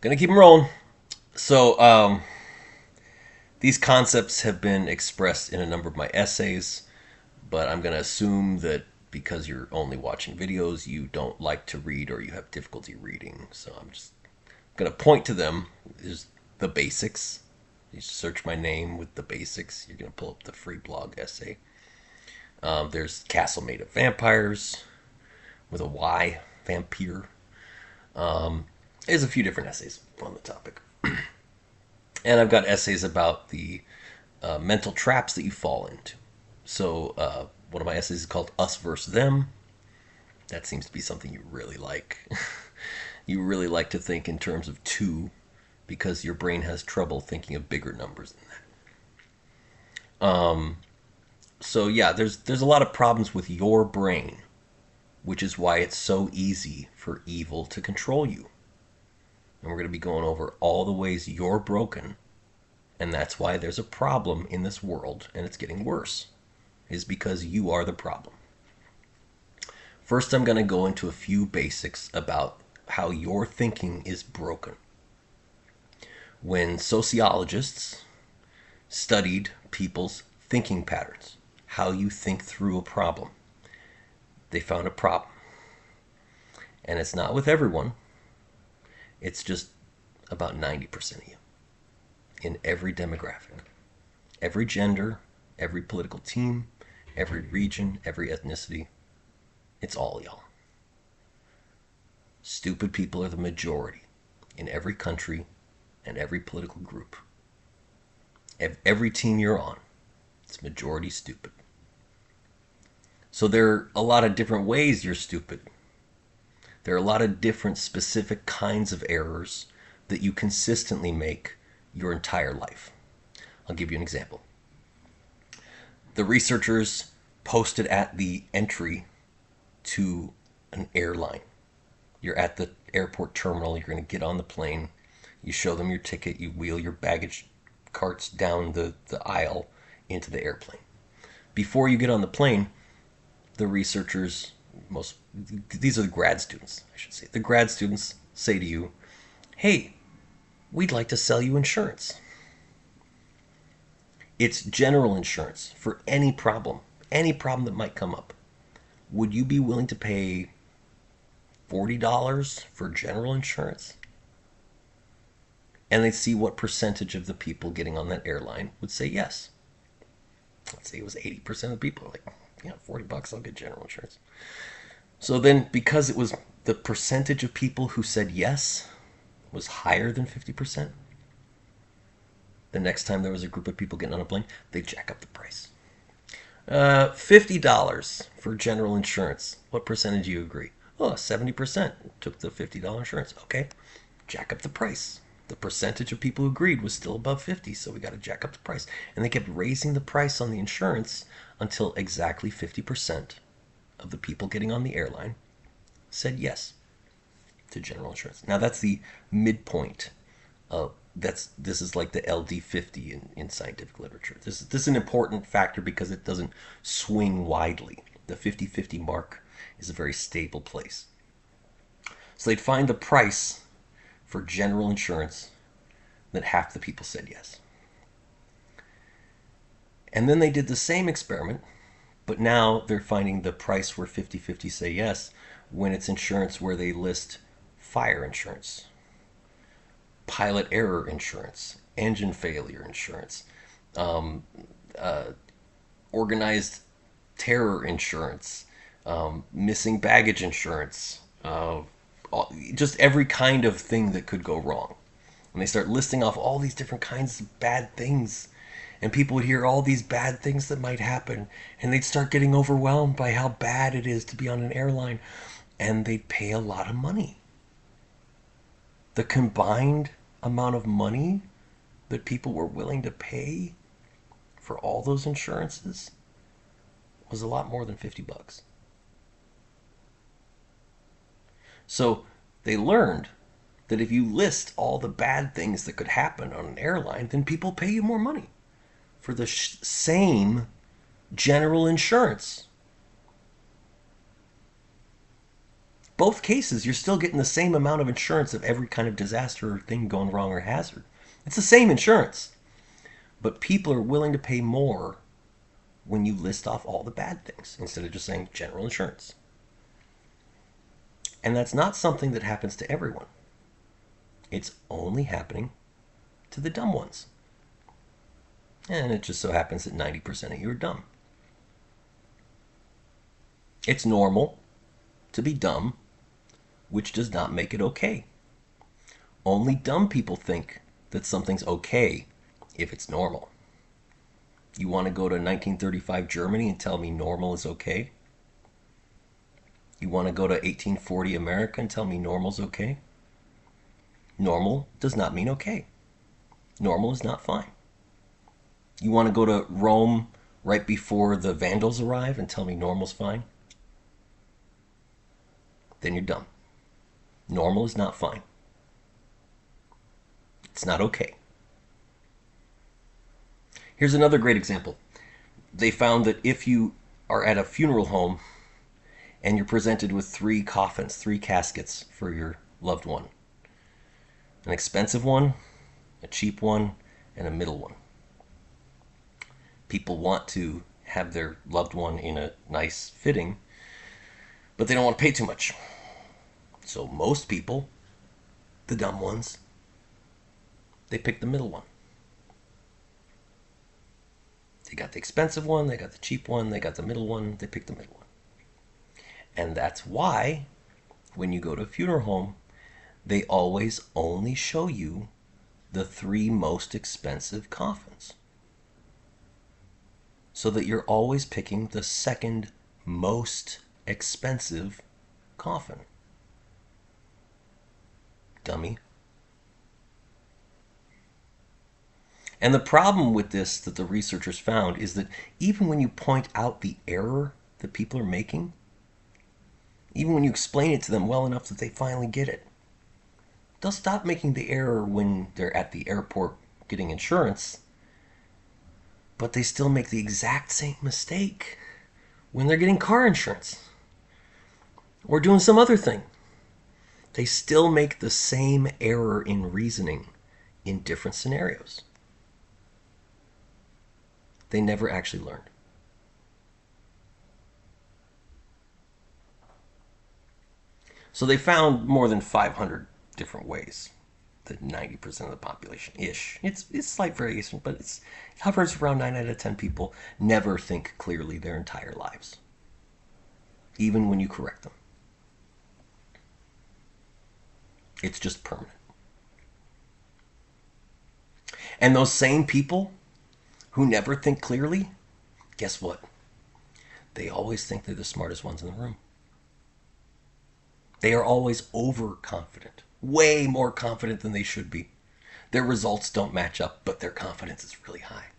Gonna keep them rolling. So, these concepts have been expressed in a number of my essays, but I'm gonna assume that because you're only watching videos, you don't like to read or you have difficulty reading. So I'm just gonna point to them. There's the basics. You search my name with the basics. You're gonna pull up the free blog essay. There's Castle Made of Vampires with a Y, vampire. There's a few different essays on the topic. And I've got essays about the mental traps that you fall into. So one of my essays is called Us versus Them. That seems to be something you really like. You really like to think in terms of two because your brain has trouble thinking of bigger numbers than that. So yeah, there's a lot of problems with your brain, which is why it's so easy for evil to control you. And we're going to be going over all the ways you're broken, and that's why there's a problem in this world and it's getting worse, is because you are the problem. First, I'm going to go into a few basics about how your thinking is broken. When sociologists studied people's thinking patterns, how you think through a problem, they found a problem. And it's not with everyone, it's just about 90% of you in every demographic, every gender, every political team, every region, every ethnicity. It's all y'all. Stupid people are the majority in every country and every political group. Every team you're on, it's majority stupid. So there are a lot of different ways you're stupid. There are a lot of different specific kinds of errors that you consistently make your entire life. I'll give you an example. The researchers posted at the entry to an airline. You're at the airport terminal, you're going to get on the plane, you show them your ticket, you wheel your baggage carts down the aisle into the airplane. Before you get on the plane, the researchers, these are the grad students, I should say. The grad students say to you, hey, we'd like to sell you insurance. It's general insurance for any problem that might come up. Would you be willing to pay $40 for general insurance? And they'd see what percentage of the people getting on that airline would say yes. Let's say it was 80% of the people like, yeah, $40, I'll get general insurance. So then, because it was the percentage of people who said yes was higher than 50%, the next time there was a group of people getting on a plane, they'd jack up the price. $50 for general insurance. What percentage do you agree? Oh, 70% took the $50 insurance. Okay, jack up the price. The percentage of people who agreed was still above 50, so we got to jack up the price. And they kept raising the price on the insurance until exactly 50% of the people getting on the airline said yes to general insurance. Now that's the midpoint of this is like the LD50 in scientific literature. This is an important factor because it doesn't swing widely. The 50-50 mark is a very stable place. So they'd find the price for general insurance that half the people said yes. And then they did the same experiment, but now they're finding the price where 50-50 say yes when it's insurance where they list fire insurance, pilot error insurance, engine failure insurance, organized terror insurance, missing baggage insurance, just every kind of thing that could go wrong. And they start listing off all these different kinds of bad things. And people would hear all these bad things that might happen. And they'd start getting overwhelmed by how bad it is to be on an airline. And they'd pay a lot of money. The combined amount of money that people were willing to pay for all those insurances was a lot more than $50. So they learned that if you list all the bad things that could happen on an airline, then people pay you more money for the same general insurance. both cases, you're still getting the same amount of insurance of every kind of disaster or thing going wrong or hazard. It's the same insurance. But people are willing to pay more when you list off all the bad things instead of just saying general insurance. And that's not something that happens to everyone. It's only happening to the dumb ones. And it just so happens that 90% of you are dumb. It's normal to be dumb, which does not make it okay. Only dumb people think that something's okay if it's normal. You want to go to 1935 Germany and tell me normal is okay? You want to go to 1840 America and tell me normal's okay? Normal does not mean okay. Normal is not fine. You want to go to Rome right before the Vandals arrive and tell me normal's fine? Then you're dumb. Normal is not fine. It's not okay. Here's another great example. They found that if you are at a funeral home and you're presented with 3 coffins, 3 caskets for your loved one, an expensive one, a cheap one, and a middle one. People want to have their loved one in a nice fitting, but they don't want to pay too much. So most people, the dumb ones, they pick the middle one. They got the expensive one, they got the cheap one, they got the middle one, they pick the middle one. And that's why when you go to a funeral home, they always only show you the 3 most expensive coffins. So that you're always picking the second most expensive coffin. Dummy. And the problem with this that the researchers found is that even when you point out the error that people are making, even when you explain it to them well enough that they finally get it, they'll stop making the error when they're at the airport getting insurance, but they still make the exact same mistake when they're getting car insurance or doing some other thing. They still make the same error in reasoning in different scenarios. They never actually learned. So they found more than 500 different ways that 90% of the population-ish, it's slight variation, but it hovers around 9 out of 10 people never think clearly their entire lives, even when you correct them. It's just permanent. And those same people who never think clearly, guess what? They always think they're the smartest ones in the room. They are always overconfident, way more confident than they should be. Their results don't match up, but their confidence is really high.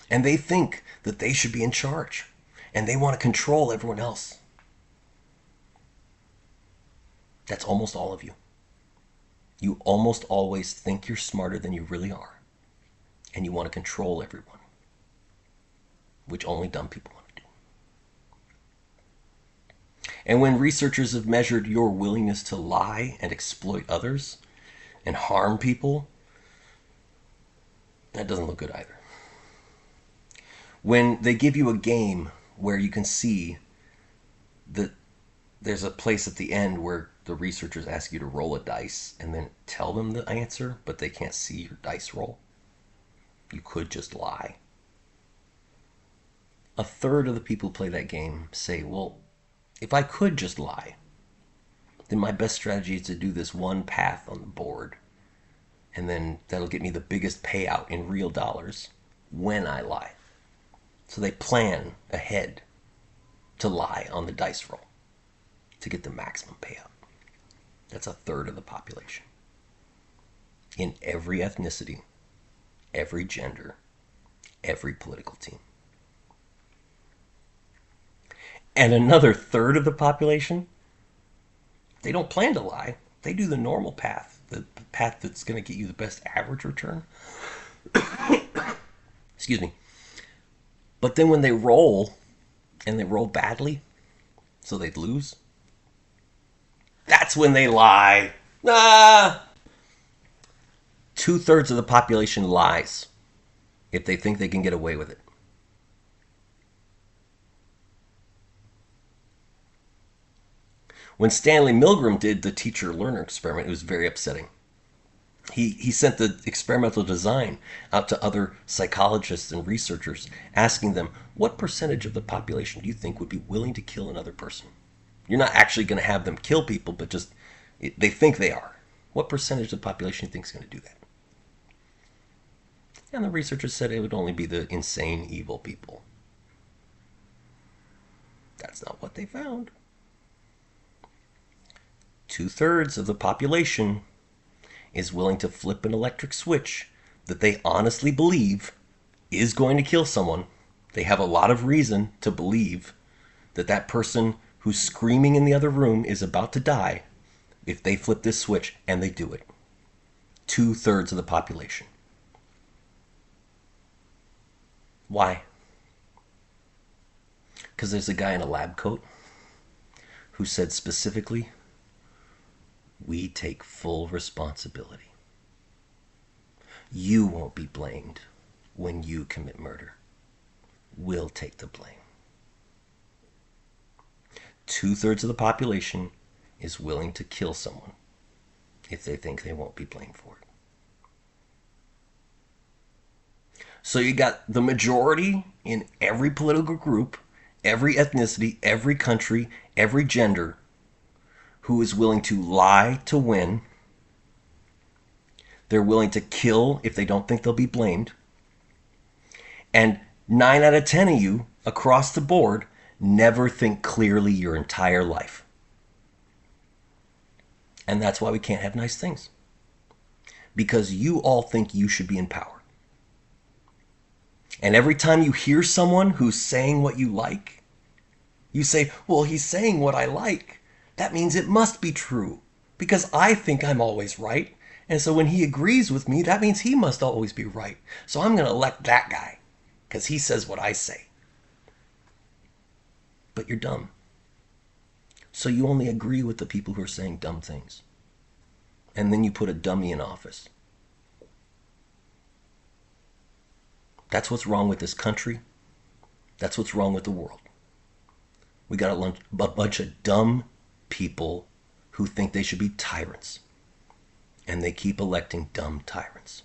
And they think that they should be in charge, and they want to control everyone else. That's almost all of you. You almost always think you're smarter than you really are, and you want to control everyone, which only dumb people want to do. And when researchers have measured your willingness to lie and exploit others and harm people, that doesn't look good either. When they give you a game where you can see that there's a place at the end where the researchers ask you to roll a dice and then tell them the answer, but they can't see your dice roll. You could just lie. A third of the people who play that game say, well, if I could just lie, then my best strategy is to do this one path on the board, and then that'll get me the biggest payout in real dollars when I lie. So they plan ahead to lie on the dice roll to get the maximum payout. That's a third of the population. In every ethnicity, every gender, every political team. And another third of the population, they don't plan to lie. They do the normal path, the path that's going to get you the best average return. Excuse me. But then when they roll, and they roll badly, so they'd lose, That's when they lie. Ah! 2/3 of the population lies if they think they can get away with it. When Stanley Milgram did the teacher learner experiment, it was very upsetting. He sent the experimental design out to other psychologists and researchers, asking them, what percentage of the population do you think would be willing to kill another person? You're not actually going to have them kill people, but just they think they are. What percentage of the population do you think is going to do that? And the researchers said it would only be the insane, evil people. That's not what they found. 2/3 of the population is willing to flip an electric switch that they honestly believe is going to kill someone. They have a lot of reason to believe that that person who's screaming in the other room is about to die if they flip this switch, and they do it. 2/3 of the population. Why? Because there's a guy in a lab coat who said specifically, we take full responsibility. You won't be blamed when you commit murder. We'll take the blame. 2/3 of the population is willing to kill someone if they think they won't be blamed for it. So you got the majority in every political group, every ethnicity, every country, every gender, who is willing to lie to win. They're willing to kill if they don't think they'll be blamed. And 9 out of 10 of you across the board never think clearly your entire life. And that's why we can't have nice things. Because you all think you should be in power. And every time you hear someone who's saying what you like, you say, well, he's saying what I like. That means it must be true. Because I think I'm always right. And so when he agrees with me, that means he must always be right. So I'm going to elect that guy. Because he says what I say. But you're dumb. So you only agree with the people who are saying dumb things. And then you put a dummy in office. That's what's wrong with this country. That's what's wrong with the world. We got a bunch of dumb people who think they should be tyrants. And they keep electing dumb tyrants.